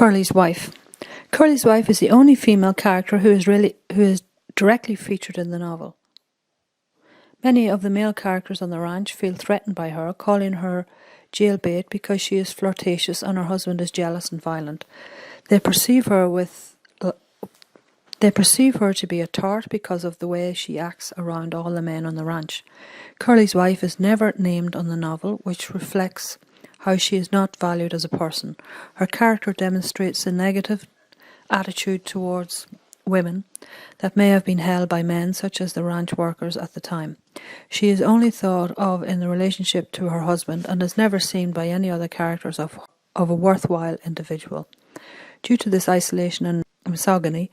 Curly's wife. Curly's wife is the only female character who is directly featured in the novel. Many of the male characters on the ranch feel threatened by her, calling her jailbait because she is flirtatious and her husband is jealous and violent. They perceive her to be a tart because of the way she acts around all the men on the ranch. Curly's wife is never named on the novel, which reflects how she is not valued as a person. Her character demonstrates a negative attitude towards women that may have been held by men such as the ranch workers at the time. She is only thought of in the relationship to her husband and is never seen by any other characters of a worthwhile individual. Due to this isolation and misogyny,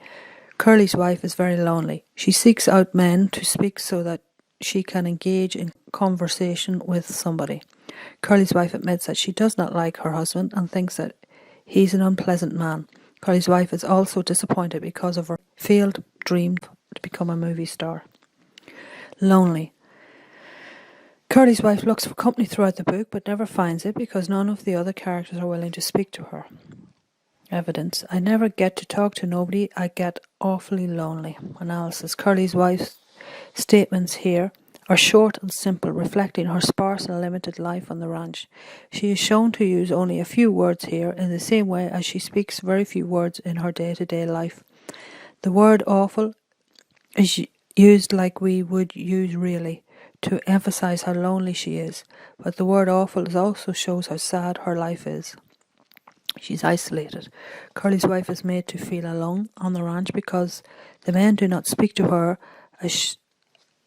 Curly's wife is very lonely. She seeks out men to speak so that she can engage in conversation with somebody. Curly's wife admits that she does not like her husband and thinks that he's an unpleasant man. Curly's wife is also disappointed because of her failed dream to become a movie star. Lonely. Curly's wife looks for company throughout the book but never finds it because none of the other characters are willing to speak to her. Evidence. I never get to talk to nobody. I get awfully lonely. Analysis. Curly's wife's statements here are short and simple, reflecting her sparse and limited life on the ranch. She is shown to use only a few words here in the same way as she speaks very few words in her day-to-day life. The word awful is used like we would use really, to emphasize how lonely she is, but the word awful also shows how sad her life is. She's isolated. Curly's wife is made to feel alone on the ranch because the men do not speak to her, as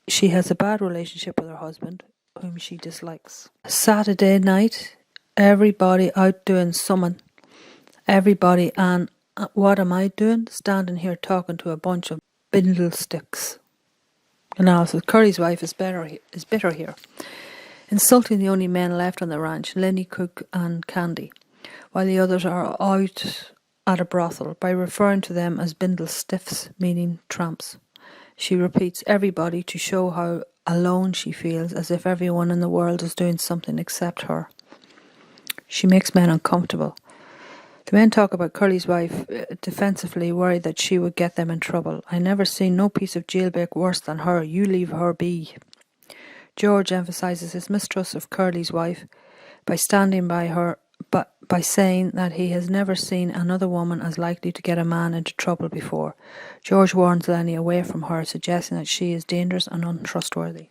she has a bad relationship with her husband, whom she dislikes. Saturday night, everybody out doing something. Everybody, and what am I doing? Standing here talking to a bunch of bindle sticks. Analysis. Curly's wife is bitter here, insulting the only men left on the ranch, Lenny, Cook and Candy, while the others are out at a brothel, by referring to them as bindle stiffs, meaning tramps. She repeats everybody to show how alone she feels, as if everyone in the world is doing something except her. She makes men uncomfortable. The men talk about Curly's wife defensively, worried that she would get them in trouble. I never seen no piece of jailbait worse than her. You leave her be. George emphasizes his mistrust of Curly's wife by standing by her, but by saying that he has never seen another woman as likely to get a man into trouble before. George warns Lenny away from her, suggesting that she is dangerous and untrustworthy.